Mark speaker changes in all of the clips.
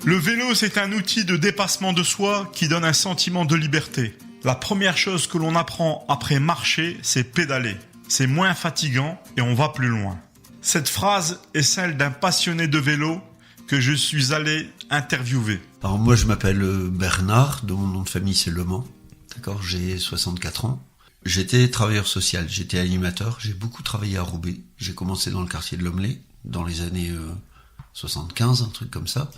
Speaker 1: Le vélo, c'est un outil de dépassement de soi qui donne un sentiment de liberté. La première chose que l'on apprend après marcher, c'est pédaler. C'est moins fatigant et on va plus loin. Cette phrase est celle d'un passionné de vélo que je suis allé interviewer.
Speaker 2: Alors moi je m'appelle Bernard, de mon nom de famille c'est Le Mans. D'accord, j'ai 64 ans. J'étais travailleur social, j'étais animateur, j'ai beaucoup travaillé à Roubaix. J'ai commencé dans le quartier de l'Homelet, dans les années 75, un truc comme ça.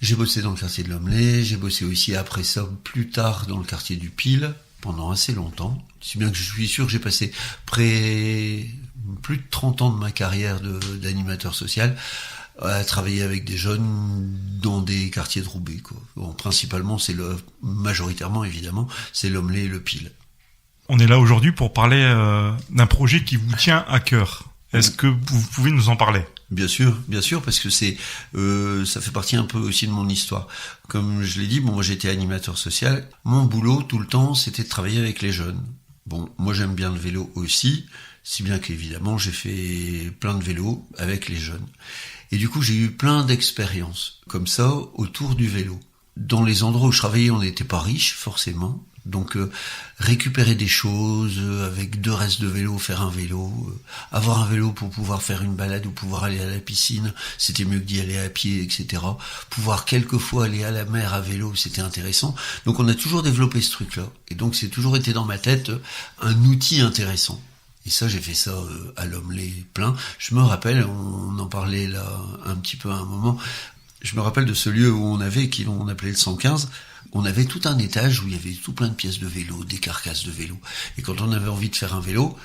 Speaker 2: J'ai bossé dans le quartier de l'Homelet, j'ai bossé aussi après ça, plus tard, dans le quartier du Pile, pendant assez longtemps. Si bien que je suis sûr que j'ai passé plus de 30 ans de ma carrière d'animateur social à travailler avec des jeunes dans des quartiers de Roubaix, quoi. Bon, principalement, majoritairement évidemment, c'est l'Homelet et le Pile.
Speaker 1: On est là aujourd'hui pour parler d'un projet qui vous tient à cœur. Est-ce que vous pouvez nous en parler ?
Speaker 2: Bien sûr, parce que ça fait partie un peu aussi de mon histoire. Comme je l'ai dit, moi j'étais animateur social. Mon boulot tout le temps, c'était de travailler avec les jeunes. Bon, moi j'aime bien le vélo aussi, si bien qu'évidemment j'ai fait plein de vélos avec les jeunes. Et du coup j'ai eu plein d'expériences comme ça autour du vélo. Dans les endroits où je travaillais, on n'était pas riche forcément. Donc récupérer des choses avec 2 restes de vélo, faire un vélo, avoir un vélo pour pouvoir faire une balade ou pouvoir aller à la piscine, c'était mieux que d'y aller à pied, etc. Pouvoir quelquefois aller à la mer à vélo, c'était intéressant. Donc on a toujours développé ce truc-là. Et donc c'est toujours été dans ma tête un outil intéressant. Et ça, j'ai fait ça à l'Homelet plein. Je me rappelle, on en parlait là un petit peu à un moment, je me rappelle de ce lieu où on appelait le 115, on avait tout un étage où il y avait tout plein de pièces de vélo, des carcasses de vélo. Et quand on avait envie de faire un vélo,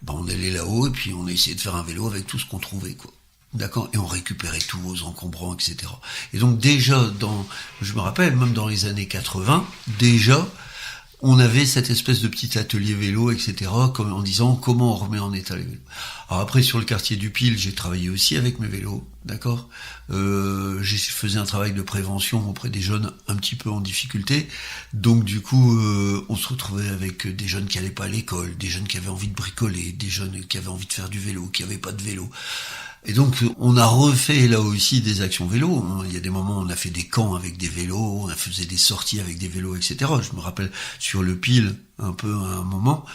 Speaker 2: on allait là-haut et puis on essayait de faire un vélo avec tout ce qu'on trouvait, quoi. D'accord ? Et on récupérait tout aux encombrants, etc. Et donc déjà, je me rappelle, même dans les années 80, déjà, on avait cette espèce de petit atelier vélo, etc., comme en disant comment on remet en état les vélos. Alors après, sur le quartier du Pile, j'ai travaillé aussi avec mes vélos, d'accord. J'ai fait un travail de prévention auprès des jeunes un petit peu en difficulté. Donc du coup, on se retrouvait avec des jeunes qui allaient pas à l'école, des jeunes qui avaient envie de bricoler, des jeunes qui avaient envie de faire du vélo, qui avaient pas de vélo. Et donc, on a refait là aussi des actions vélo. Il y a des moments où on a fait des camps avec des vélos, on a fait des sorties avec des vélos, etc. Je me rappelle sur le Pile, un peu à un moment,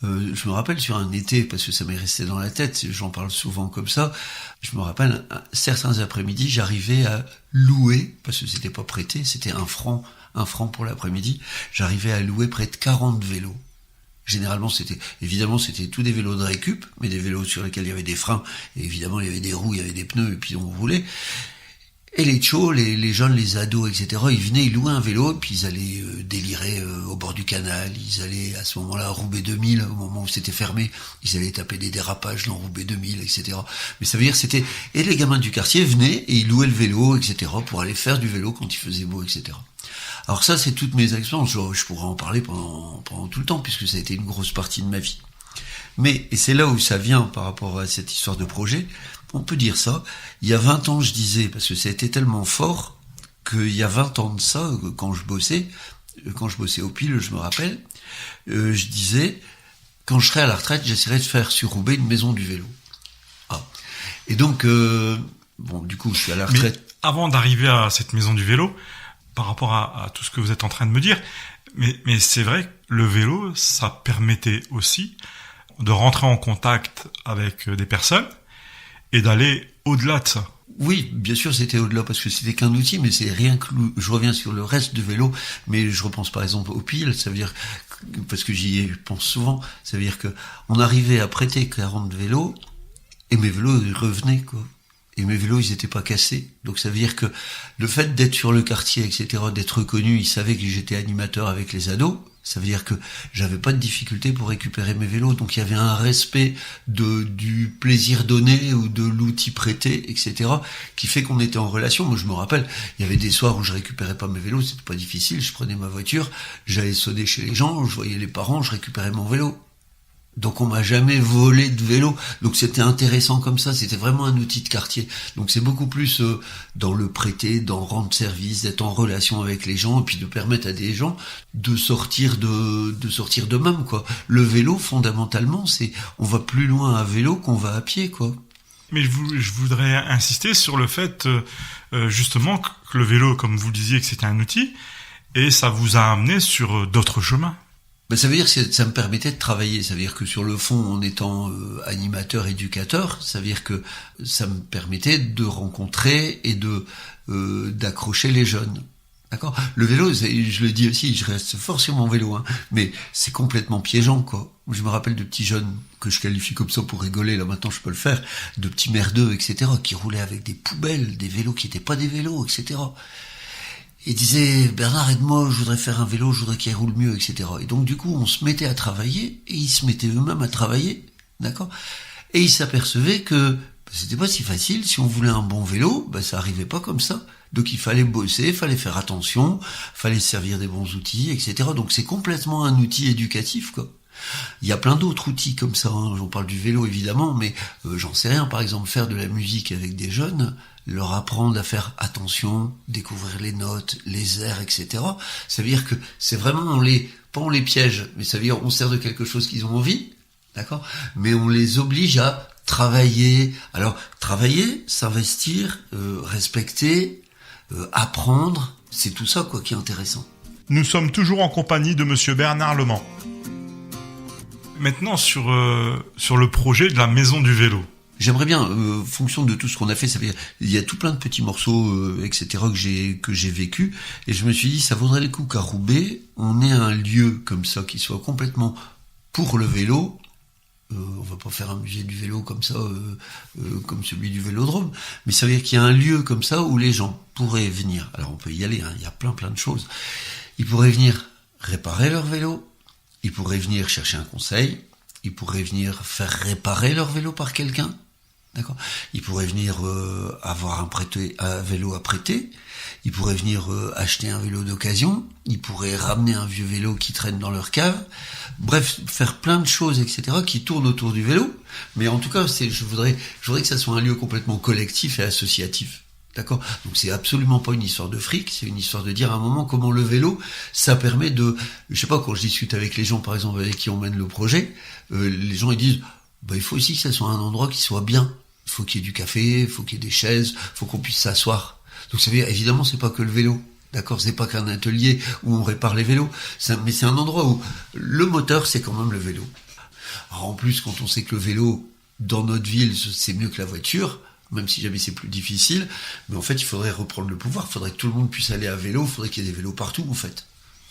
Speaker 2: je me rappelle sur un été, parce que ça m'est resté dans la tête, j'en parle souvent comme ça, je me rappelle, certains après-midi, j'arrivais à louer, parce que c'était pas prêté, c'était un franc pour l'après-midi, j'arrivais à louer près de 40 vélos. Généralement, c'était tous des vélos de récup, mais des vélos sur lesquels il y avait des freins, et évidemment, il y avait des roues, il y avait des pneus, et puis on roulait. Et les tchos, les jeunes, les ados, etc., ils venaient, ils louaient un vélo, et puis ils allaient délirer au bord du canal, ils allaient à ce moment-là à Roubaix 2000, au moment où c'était fermé, ils allaient taper des dérapages dans Roubaix 2000, etc. Mais ça veut dire et les gamins du quartier venaient, et ils louaient le vélo, etc., pour aller faire du vélo quand il faisait beau, etc. Alors ça, c'est toutes mes expériences. Je pourrais en parler pendant tout le temps, puisque ça a été une grosse partie de ma vie. Mais, et c'est là où ça vient par rapport à cette histoire de projet, on peut dire ça. Il y a 20 ans, je disais, parce que ça a été tellement fort, qu'il y a 20 ans de ça, quand je bossais au Pile, je me rappelle, je disais, quand je serai à la retraite, j'essaierai de faire sur Roubaix une maison du vélo. Ah. Et donc, du coup, je suis à la retraite.
Speaker 1: Mais avant d'arriver à cette maison du vélo, par rapport à tout ce que vous êtes en train de me dire, mais c'est vrai que le vélo, ça permettait aussi de rentrer en contact avec des personnes et d'aller au-delà de ça.
Speaker 2: Oui, bien sûr, c'était au-delà parce que c'était qu'un outil, mais c'est rien que je reviens sur le reste du vélo, mais je repense par exemple au Pile, ça veut dire, parce que j'y pense souvent, ça veut dire que on arrivait à prêter 40 vélos et mes vélos ils revenaient, quoi. Et mes vélos, ils étaient pas cassés. Donc ça veut dire que le fait d'être sur le quartier, etc., d'être reconnu, ils savaient que j'étais animateur avec les ados. Ça veut dire que j'avais pas de difficulté pour récupérer mes vélos. Donc il y avait un respect du plaisir donné ou de l'outil prêté, etc., qui fait qu'on était en relation. Moi, je me rappelle, il y avait des soirs où je récupérais pas mes vélos, c'était pas difficile. Je prenais ma voiture, j'allais sonner chez les gens, je voyais les parents, je récupérais mon vélo. Donc on m'a jamais volé de vélo, donc c'était intéressant comme ça, c'était vraiment un outil de quartier. Donc c'est beaucoup plus dans le prêter, dans rendre service, d'être en relation avec les gens, et puis de permettre à des gens de sortir d'eux-mêmes, quoi. Le vélo, fondamentalement, on va plus loin à vélo qu'on va à pied, quoi.
Speaker 1: Mais je voudrais insister sur le fait, justement, que le vélo, comme vous le disiez, que c'était un outil, et ça vous a amené sur d'autres chemins.
Speaker 2: Ben, ça veut dire que ça me permettait de travailler. Ça veut dire que sur le fond, en étant animateur, éducateur, ça veut dire que ça me permettait de rencontrer et d'accrocher les jeunes. D'accord ? Le vélo, je le dis aussi, je reste fort sur mon vélo, hein, mais c'est complètement piégeant, quoi. Je me rappelle de petits jeunes que je qualifie comme ça pour rigoler, là maintenant je peux le faire, de petits merdeux, etc., qui roulaient avec des poubelles, des vélos qui n'étaient pas des vélos, etc. Et disaient, Bernard, aide-moi, je voudrais faire un vélo, je voudrais qu'il roule mieux, etc. Et donc du coup, on se mettait à travailler, et ils se mettaient eux-mêmes à travailler, d'accord ? Et ils s'apercevaient que c'était pas si facile, si on voulait un bon vélo, ça arrivait pas comme ça. Donc il fallait bosser, il fallait faire attention, il fallait se servir des bons outils, etc. Donc c'est complètement un outil éducatif, quoi. Il y a plein d'autres outils comme ça, hein. J'en parle du vélo évidemment, mais j'en sais rien. Par exemple, faire de la musique avec des jeunes, leur apprendre à faire attention, découvrir les notes, les airs, etc. Ça veut dire que c'est vraiment, pas on les piège, mais ça veut dire on sert de quelque chose qu'ils ont envie, d'accord ? Mais on les oblige à travailler. Alors, travailler, s'investir, respecter, apprendre, c'est tout ça, quoi, qui est intéressant.
Speaker 1: Nous sommes toujours en compagnie de monsieur Bernard Lemand. Maintenant, sur le projet de la maison du vélo.
Speaker 2: J'aimerais bien, fonction de tout ce qu'on a fait, ça veut dire, il y a tout plein de petits morceaux, etc. que j'ai vécu, et je me suis dit, ça vaudrait le coup qu'à Roubaix, on ait un lieu comme ça qui soit complètement pour le vélo. On va pas faire un musée du vélo comme ça, comme celui du Vélodrome, mais ça veut dire qu'il y a un lieu comme ça où les gens pourraient venir. Alors on peut y aller, hein, il y a plein de choses. Ils pourraient venir réparer leur vélo, ils pourraient venir chercher un conseil, ils pourraient venir faire réparer leur vélo par quelqu'un, d'accord ? Ils pourraient venir avoir un vélo à prêter, ils pourraient venir acheter un vélo d'occasion, ils pourraient ramener un vieux vélo qui traîne dans leur cave, bref, faire plein de choses, etc., qui tournent autour du vélo, mais en tout cas, je voudrais que ça soit un lieu complètement collectif et associatif. D'accord ? Donc c'est absolument pas une histoire de fric, c'est une histoire de dire à un moment comment le vélo, ça permet de... Je sais pas, quand je discute avec les gens, par exemple, avec qui on mène le projet, les gens ils disent, il faut aussi que ça soit un endroit qui soit bien. Il faut qu'il y ait du café, il faut qu'il y ait des chaises, il faut qu'on puisse s'asseoir. Donc ça veut dire, évidemment, c'est pas que le vélo. D'accord ? C'est pas qu'un atelier où on répare les vélos. Mais c'est un endroit où le moteur, c'est quand même le vélo. Alors en plus, quand on sait que le vélo, dans notre ville, c'est mieux que la voiture, même si jamais c'est plus difficile, mais en fait, il faudrait reprendre le pouvoir, il faudrait que tout le monde puisse aller à vélo, il faudrait qu'il y ait des vélos partout, en fait.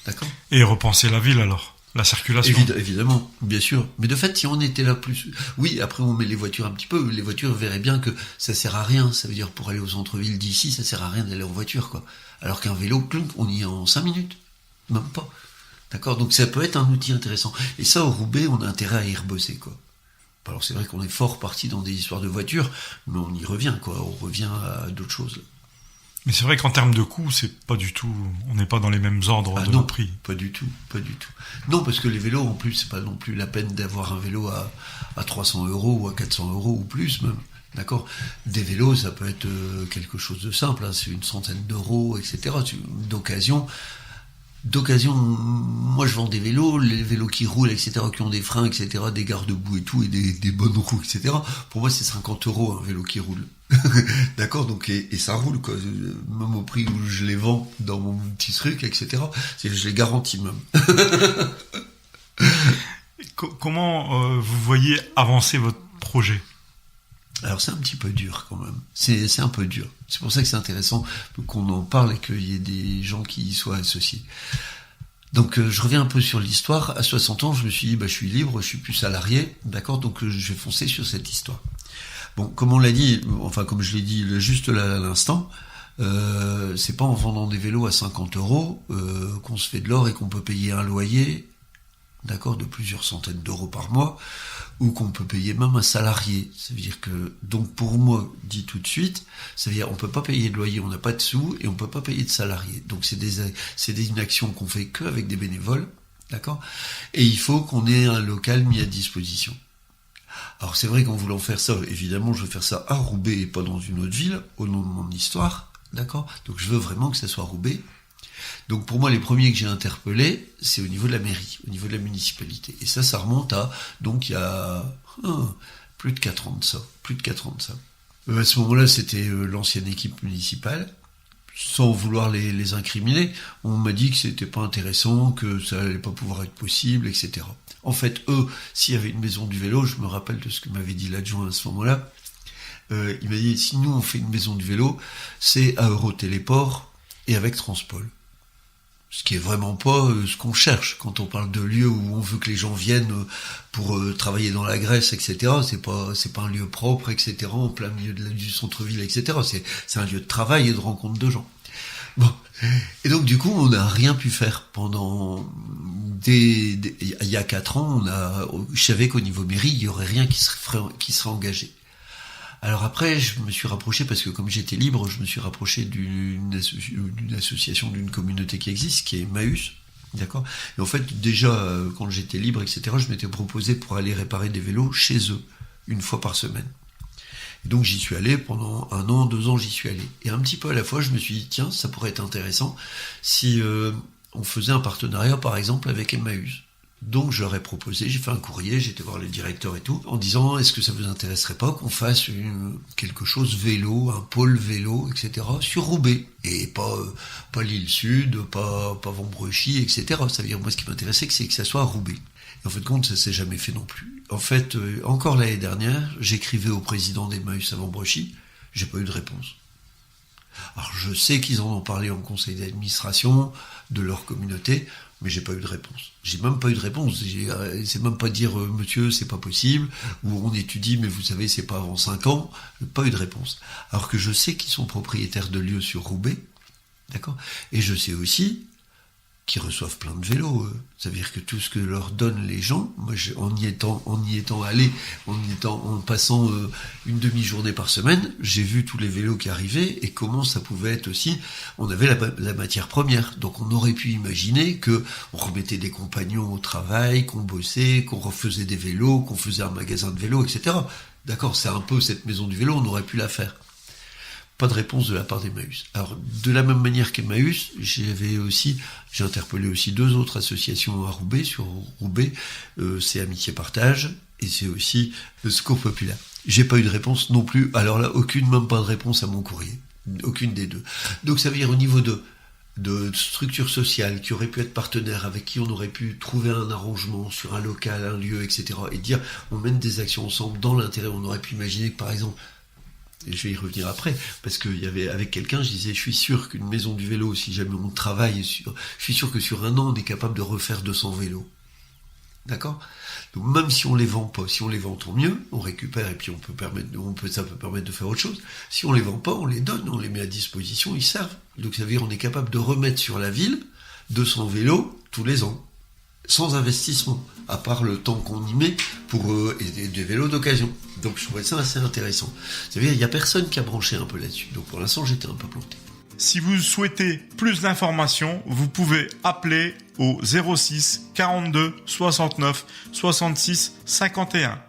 Speaker 2: D'accord ?
Speaker 1: Et repenser la ville, alors, la circulation.
Speaker 2: Évidemment, bien sûr. Mais de fait, si on était là plus... Oui, après, on met les voitures un petit peu, les voitures verraient bien que ça sert à rien, ça veut dire, pour aller au centre-ville d'ici, ça sert à rien d'aller en voiture, quoi. Alors qu'un vélo, on y est en 5 minutes. Même pas. D'accord ? Donc ça peut être un outil intéressant. Et ça, au Roubaix, on a intérêt à y rebosser, quoi. Alors c'est vrai qu'on est fort parti dans des histoires de voitures, mais on y revient, quoi. On revient à d'autres choses.
Speaker 1: Mais c'est vrai qu'en termes de coûts, c'est pas du tout... On n'est pas dans les mêmes ordres de prix.
Speaker 2: Pas du tout. Non, parce que les vélos, en plus, c'est pas non plus la peine d'avoir un vélo à 300 euros ou à 400 euros ou plus, même. D'accord ? Des vélos, ça peut être quelque chose de simple, hein. C'est une centaine d'euros, etc. D'occasion, moi je vends des vélos, les vélos qui roulent, etc., qui ont des freins, etc., des garde-boue et tout, et des bonnes roues, etc. Pour moi, c'est 50 euros un vélo qui roule. D'accord ? Donc, et ça roule, quoi. Même au prix où je les vends dans mon petit truc, etc. Je les garantis même.
Speaker 1: Comment vous voyez avancer votre projet ?
Speaker 2: Alors c'est un petit peu dur quand même, c'est un peu dur. C'est pour ça que c'est intéressant qu'on en parle et qu'il y ait des gens qui y soient associés. Donc je reviens un peu sur l'histoire. À 60 ans, je me suis dit, je suis libre, je suis plus salarié, d'accord, donc je vais foncer sur cette histoire. Bon, comme on l'a dit, enfin comme je l'ai dit juste là à l'instant, c'est pas en vendant des vélos à 50 euros qu'on se fait de l'or et qu'on peut payer un loyer, d'accord, de plusieurs centaines d'euros par mois, ou qu'on peut payer même un salarié. Ça veut dire que, donc pour moi, dit tout de suite, ça veut dire on peut pas payer de loyer, on n'a pas de sous, et on peut pas payer de salarié. Donc c'est une action qu'on fait que avec des bénévoles, d'accord, et il faut qu'on ait un local mis à disposition. Alors c'est vrai qu'en voulant faire ça, évidemment je veux faire ça à Roubaix et pas dans une autre ville, au nom de mon histoire, d'accord, donc je veux vraiment que ça soit Roubaix. Donc pour moi, les premiers que j'ai interpellés, c'est au niveau de la mairie, au niveau de la municipalité. Et ça remonte à, donc il y a Plus de 4 ans de ça. À ce moment-là, c'était l'ancienne équipe municipale. Sans vouloir les incriminer, on m'a dit que c'était pas intéressant, que ça allait pas pouvoir être possible, etc. En fait, eux, s'il y avait une maison du vélo, je me rappelle de ce que m'avait dit l'adjoint à ce moment-là, il m'a dit, si nous on fait une maison du vélo, c'est à Eurotéléport et avec Transpol. Ce qui est vraiment pas ce qu'on cherche quand on parle de lieu où on veut que les gens viennent pour travailler dans la Grèce, etc. C'est pas un lieu propre, etc. En plein milieu du centre-ville, etc. C'est un lieu de travail et de rencontre de gens. Bon. Et donc du coup, on n'a rien pu faire pendant il y a 4 ans. Je savais qu'au niveau mairie, il y aurait rien qui serait engagé. Alors après, je me suis rapproché, parce que comme j'étais libre, je me suis rapproché d'une association, d'une communauté qui existe, qui est Emmaüs, d'accord. Et en fait, déjà, quand j'étais libre, etc., je m'étais proposé pour aller réparer des vélos chez eux, une fois par semaine. Et donc j'y suis allé pendant 1 an, 2 ans, j'y suis allé. Et un petit peu à la fois, je me suis dit, tiens, ça pourrait être intéressant si on faisait un partenariat, par exemple, avec Emmaüs. Donc je leur ai proposé, j'ai fait un courrier, j'étais voir les directeurs et tout, en disant, est-ce que ça vous intéresserait pas qu'on fasse quelque chose vélo, un pôle vélo, etc., sur Roubaix. Et pas l'île Sud, pas Vambrechy, etc. Ça veut dire, moi, ce qui m'intéressait, c'est que ça soit à Roubaix. Et en fait, compte, ça s'est jamais fait non plus. En fait, encore l'année dernière, j'écrivais au président d'Emmaüs à Vambrechy, j'ai pas eu de réponse. Alors je sais qu'ils en ont parlé en conseil d'administration de leur communauté, mais j'ai pas eu de réponse. J'ai même pas eu de réponse. C'est même pas dire monsieur, c'est pas possible, ou on étudie, mais vous savez, c'est pas avant 5 ans. Pas eu de réponse. Alors que je sais qu'ils sont propriétaires de lieux sur Roubaix, d'accord. Et je sais aussi qu'ils reçoivent plein de vélos. Ça veut dire que tout ce que leur donnent les gens, moi, en y étant allé, en passant une demi-journée par semaine, j'ai vu tous les vélos qui arrivaient et comment ça pouvait être aussi. On avait la matière première, donc on aurait pu imaginer que on remettait des compagnons au travail, qu'on bossait, qu'on refaisait des vélos, qu'on faisait un magasin de vélos, etc. D'accord, c'est un peu cette maison du vélo, on aurait pu la faire. Pas de réponse de la part d'Emmaüs. Alors, de la même manière qu'Emmaüs, j'ai interpellé aussi 2 autres associations à Roubaix, sur Roubaix, c'est Amitié Partage, et c'est aussi le Secours Populaire. J'ai pas eu de réponse non plus, alors là, même pas de réponse à mon courrier. Aucune des 2. Donc ça veut dire au niveau de structures sociales qui auraient pu être partenaires, avec qui on aurait pu trouver un arrangement sur un local, un lieu, etc., et dire, on mène des actions ensemble dans l'intérêt, on aurait pu imaginer que, par exemple, et je vais y revenir après, parce qu'il y avait, avec quelqu'un, je disais, je suis sûr qu'une maison du vélo, si jamais on travaille je suis sûr que sur 1 an, on est capable de refaire 200 vélos. D'accord? Donc, même si on les vend pas, si on les vend, tant mieux, on récupère, et puis ça peut permettre de faire autre chose. Si on les vend pas, on les donne, on les met à disposition, ils servent. Donc, ça veut dire, on est capable de remettre sur la ville 200 vélos tous les ans. Sans investissement, à part le temps qu'on y met pour des vélos d'occasion. Donc je trouvais ça assez intéressant. C'est-à-dire, il n'y a personne qui a branché un peu là-dessus. Donc pour l'instant, j'étais un peu planté.
Speaker 1: Si vous souhaitez plus d'informations, vous pouvez appeler au 06 42 69 66 51.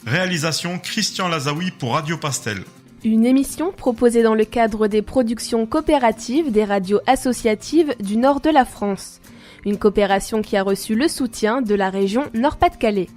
Speaker 1: Réalisation Christian Lazaoui pour Radio Pastel.
Speaker 3: Une émission proposée dans le cadre des productions coopératives des radios associatives du nord de la France. Une coopération qui a reçu le soutien de la région Nord-Pas-de-Calais.